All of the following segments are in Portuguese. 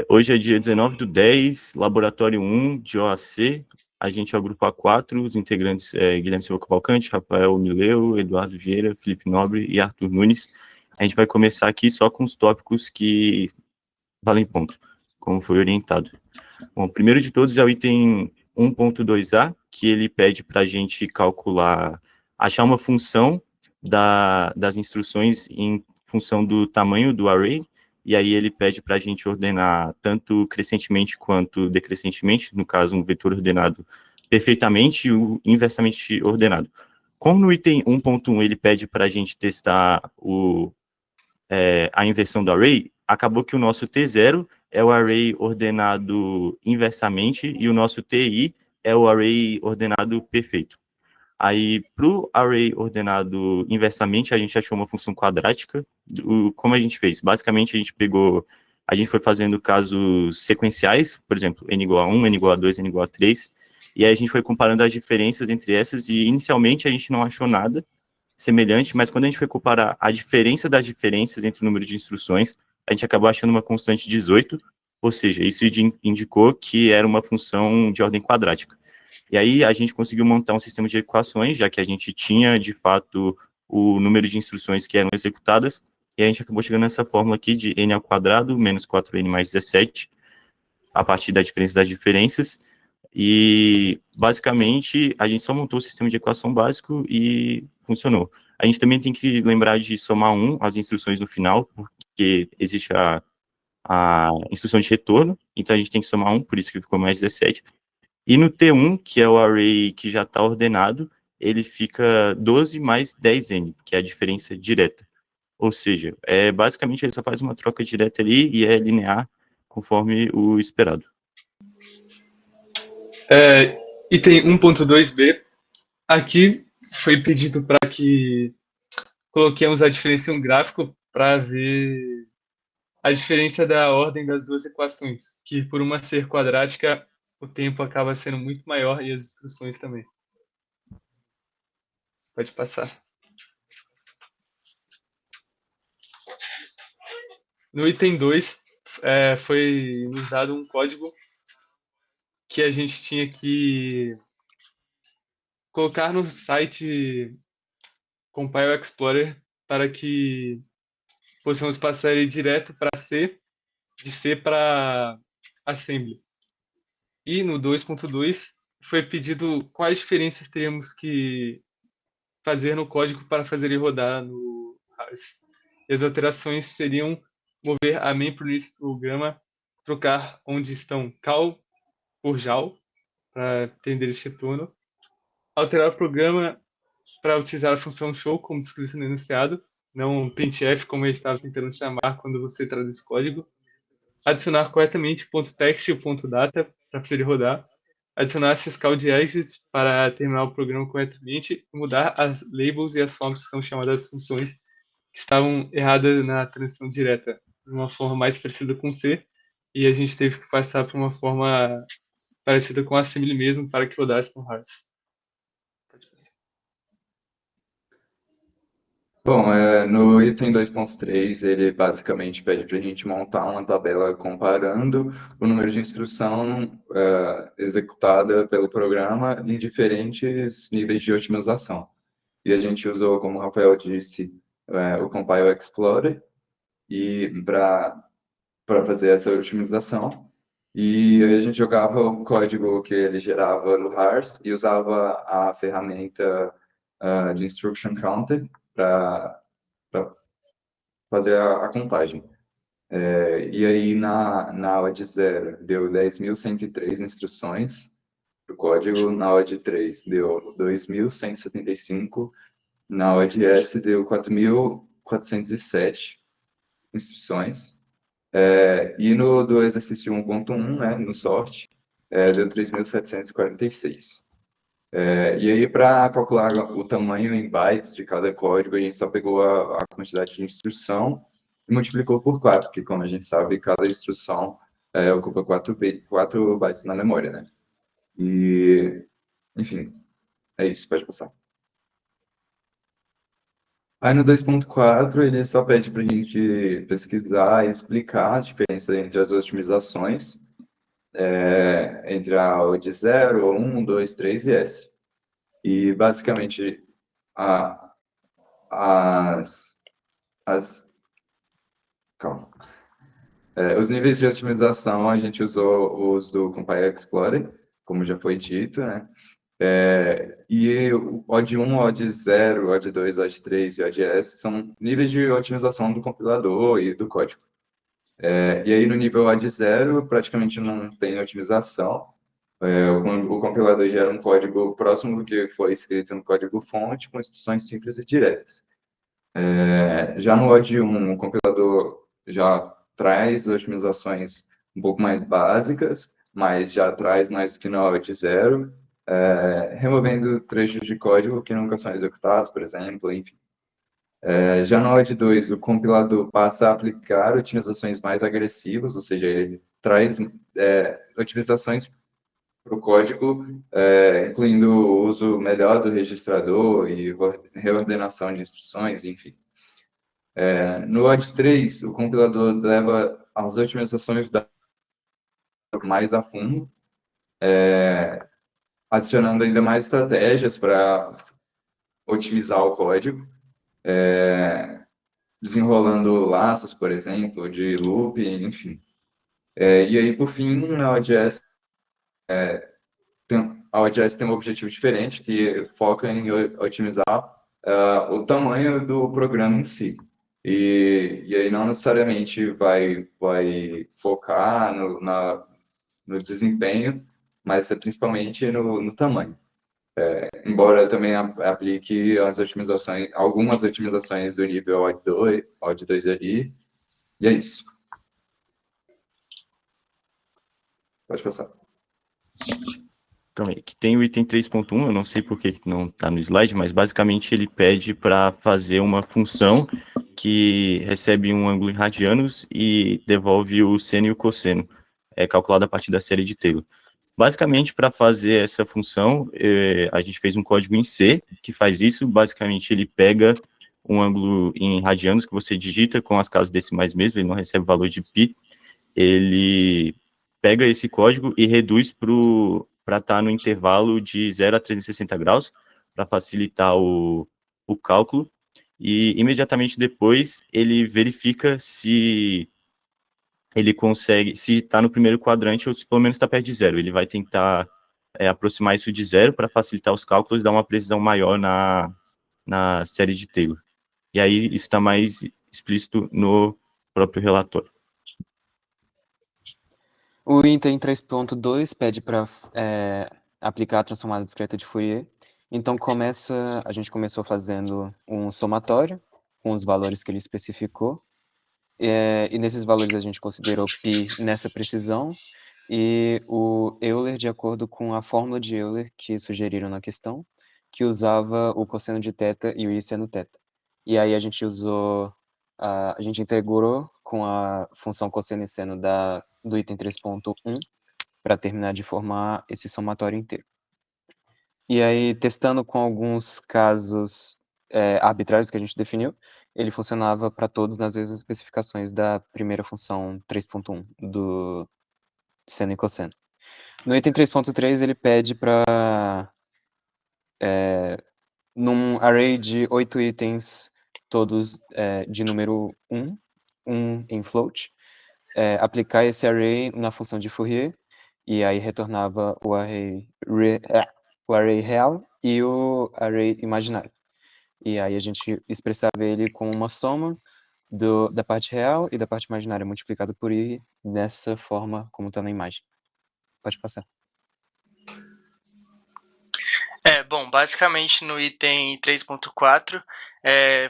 Hoje é dia 19/10, laboratório 1 de OAC. A gente é o grupo A4, os integrantes Guilherme Silva Cavalcante, Rafael Mileu, Eduardo Vieira, Felipe Nobre e Arthur Nunes. A gente vai começar aqui só com os tópicos que valem ponto, como foi orientado. Bom, o primeiro de todos é o item 1.2a, que ele pede para a gente calcular, achar uma função das instruções em função do tamanho do array, e aí ele pede para a gente ordenar tanto crescentemente quanto decrescentemente, no caso, um vetor ordenado perfeitamente e o inversamente ordenado. Como no item 1.1 ele pede para a gente testar a inversão do array, acabou que o nosso T0 é o array ordenado inversamente e o nosso TI é o array ordenado perfeito. Aí, para o array ordenado inversamente, a gente achou uma função quadrática. Como a gente fez? Basicamente, a gente foi fazendo casos sequenciais, por exemplo, n igual a 1, n igual a 2, n igual a 3, e aí a gente foi comparando as diferenças entre essas, e inicialmente a gente não achou nada semelhante, mas quando a gente foi comparar a diferença das diferenças entre o número de instruções, a gente acabou achando uma constante 18, ou seja, isso indicou que era uma função de ordem quadrática. E aí a gente conseguiu montar um sistema de equações, já que a gente tinha, de fato, o número de instruções que eram executadas, e a gente acabou chegando nessa fórmula aqui de n ao quadrado menos 4n mais 17, a partir da diferença das diferenças, e basicamente a gente só montou o sistema de equação básico e funcionou. A gente também tem que lembrar de somar as instruções no final, porque existe a instrução de retorno, então a gente tem que somar por isso que ficou mais 17. E no T1, que é o array que já está ordenado, ele fica 12 mais 10n, que é a diferença direta. Ou seja, basicamente ele só faz uma troca direta ali e é linear conforme o esperado. Item 1.2b, aqui foi pedido para que coloquemos a diferença em um gráfico para ver a diferença da ordem das duas equações, que por uma ser quadrática, o tempo acaba sendo muito maior e as instruções também. Pode passar. No item 2, foi nos dado um código que a gente tinha que colocar no site Compile Explorer para que possamos passar ele direto para C, de C para Assembly. E no 2.2 foi pedido quais diferenças teríamos que fazer no código para fazer ele rodar no RARS. E as alterações seriam mover a main para o início do programa, trocar onde estão cal por JAL, para entender este retorno, alterar o programa para utilizar a função show como descrito no enunciado, não printf como ele estava tentando chamar quando você traduz código, adicionar corretamente o .text e o .data para fazer ele rodar, adicionar a syscall de exit para terminar o programa corretamente e mudar as labels e as formas que são chamadas as funções que estavam erradas na transição direta, de uma forma mais parecida com C, e a gente teve que passar para uma forma parecida com a assembly mesmo para que rodasse no RARS. Pode passar. Bom, no item 2.3, ele basicamente pede para a gente montar uma tabela comparando o número de instrução executada pelo programa em diferentes níveis de otimização. E a gente usou, como o Rafael disse, o Compile Explorer para fazer essa otimização. E aí a gente jogava o código que ele gerava no RARS e usava a ferramenta de Instruction Counter para fazer a contagem. E aí, na aula de 0, deu 10.103 instruções para o código, na aula de 3, deu 2.175, na aula de S, deu 4.407 instruções, e do exercício 1.1, né, no sorte, deu 3.746. E aí, para calcular o tamanho em bytes de cada código, a gente só pegou a quantidade de instrução e multiplicou por 4, porque, como a gente sabe, cada instrução ocupa 4 bytes na memória, né? E, enfim, é isso, pode passar. Aí no 2.4 ele só pede para a gente pesquisar e explicar a diferença entre as otimizações, entre a OD 0, 1, 2, 3 e S. E basicamente a, as, as, calma. Os níveis de otimização a gente usou os do Compile Explorer, como já foi dito, né? E o OD1, OD0, OD2, OD3 e ODS são níveis de otimização do compilador e do código. E aí, no nível OD0, praticamente não tem otimização. O compilador gera um código próximo do que foi escrito no código-fonte, com instruções simples e diretas. Já no OD1, o compilador já traz otimizações um pouco mais básicas, mas já traz mais do que no OD0, removendo trechos de código que nunca são executados, por exemplo, enfim. Já no OD2, o compilador passa a aplicar otimizações mais agressivas, ou seja, ele traz otimizações para o código, incluindo o uso melhor do registrador e reordenação de instruções, enfim. No OD3, o compilador leva as otimizações mais a fundo, adicionando ainda mais estratégias para otimizar o código, desenrolando laços, por exemplo, de loop, enfim. E aí, por fim, na ODS, a ODS tem um objetivo diferente, que foca em otimizar o tamanho do programa em si. E aí não necessariamente vai focar no desempenho, mas principalmente no tamanho. Embora também aplique as otimizações, algumas otimizações do nível OD2 ali. E é isso. Pode passar. Calma aí, que tem o item 3.1, eu não sei por que não está no slide, mas basicamente ele pede para fazer uma função que recebe um ângulo em radianos e devolve o seno e o cosseno, calculado a partir da série de Taylor. Basicamente, para fazer essa função, a gente fez um código em C que faz isso. Basicamente, ele pega um ângulo em radianos que você digita com as casas decimais mesmo, ele não recebe valor de π. Ele pega esse código e reduz para estar no intervalo de 0 a 360 graus, para facilitar o cálculo. E imediatamente depois, ele verifica se ele consegue, se está no primeiro quadrante ou se pelo menos está perto de zero. Ele vai tentar aproximar isso de zero para facilitar os cálculos e dar uma precisão maior na série de Taylor. E aí isso está mais explícito no próprio relatório. O item 3.2 pede para aplicar a transformada discreta de Fourier. Então a gente começou fazendo um somatório com os valores que ele especificou. E nesses valores a gente considerou π nessa precisão e o Euler de acordo com a fórmula de Euler que sugeriram na questão, que usava o cosseno de θ e o seno θ. E aí a gente integrou com a função cosseno e seno do item 3.1 para terminar de formar esse somatório inteiro. E aí, testando com alguns casos arbitrários que a gente definiu, ele funcionava para todos nas mesmas especificações da primeira função 3.1, do seno e cosseno. No item 3.3, ele pede para, num array de 8 itens, todos de número 1 em float, aplicar esse array na função de Fourier, e aí retornava o array real e o array imaginário. E aí a gente expressava ele com uma soma da parte real e da parte imaginária multiplicado por i nessa forma como está na imagem. Pode passar. Bom, basicamente no item 3.4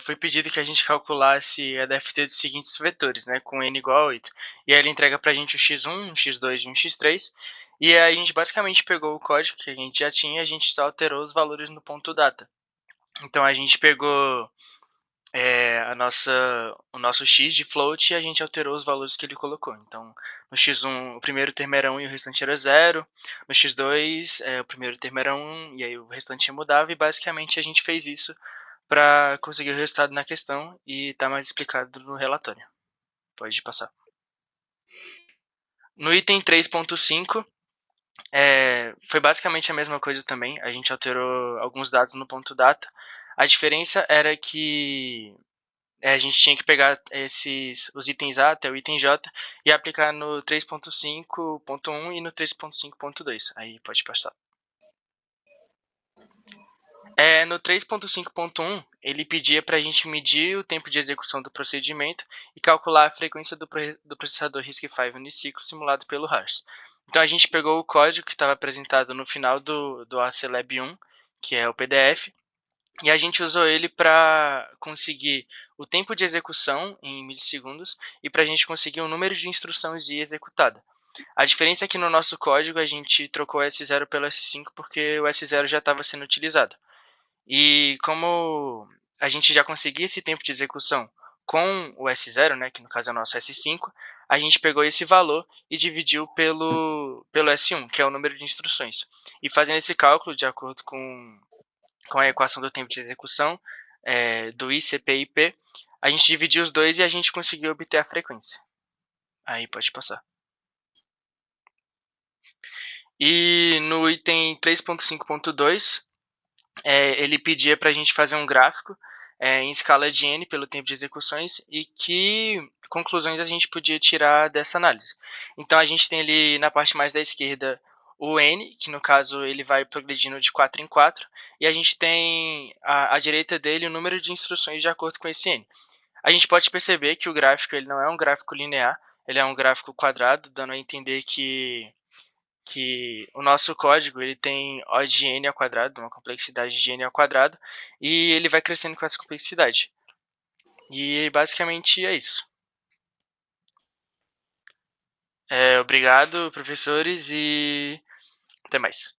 foi pedido que a gente calculasse a DFT dos seguintes vetores, né, com n igual a 8. E aí ele entrega para a gente o x1, um x2 e um x3. E aí a gente basicamente pegou o código que a gente já tinha e a gente só alterou os valores no ponto data. Então a gente pegou o nosso x de float e a gente alterou os valores que ele colocou. Então, no x1, o primeiro termo era 1 e o restante era 0. No x2, o primeiro termo era 1 e aí o restante mudava. E basicamente a gente fez isso para conseguir o resultado na questão e tá mais explicado no relatório. Pode passar. No item 3.5, foi basicamente a mesma coisa também. A gente alterou alguns dados no ponto data. A diferença era que a gente tinha que pegar os itens A até o item J e aplicar no 3.5.1 e no 3.5.2. Aí pode passar. No 3.5.1, ele pedia para a gente medir o tempo de execução do procedimento e calcular a frequência do processador RISC-V uniciclo simulado pelo HARS. Então a gente pegou o código que estava apresentado no final do ACLab 1, que é o PDF, e a gente usou ele para conseguir o tempo de execução em milissegundos e para a gente conseguir o número de instruções I executada. A diferença é que no nosso código a gente trocou o S0 pelo S5 porque o S0 já estava sendo utilizado. E como a gente já conseguia esse tempo de execução com o S0, né, que no caso é o nosso S5, a gente pegou esse valor e dividiu pelo S1, que é o número de instruções. E fazendo esse cálculo de acordo com a equação do tempo de execução do I, CP e P, a gente dividiu os dois e a gente conseguiu obter a frequência. Aí pode passar. E no item 3.5.2, ele pedia para a gente fazer um gráfico em escala de n pelo tempo de execuções e que conclusões a gente podia tirar dessa análise. Então a gente tem ali na parte mais da esquerda o n, que no caso ele vai progredindo de 4 em 4, e a gente tem à direita dele o número de instruções de acordo com esse n. A gente pode perceber que o gráfico ele não é um gráfico linear, ele é um gráfico quadrado, dando a entender que o nosso código ele tem O de n ao quadrado, uma complexidade de n ao quadrado, e ele vai crescendo com essa complexidade. E basicamente é isso. Obrigado, professores, e até mais.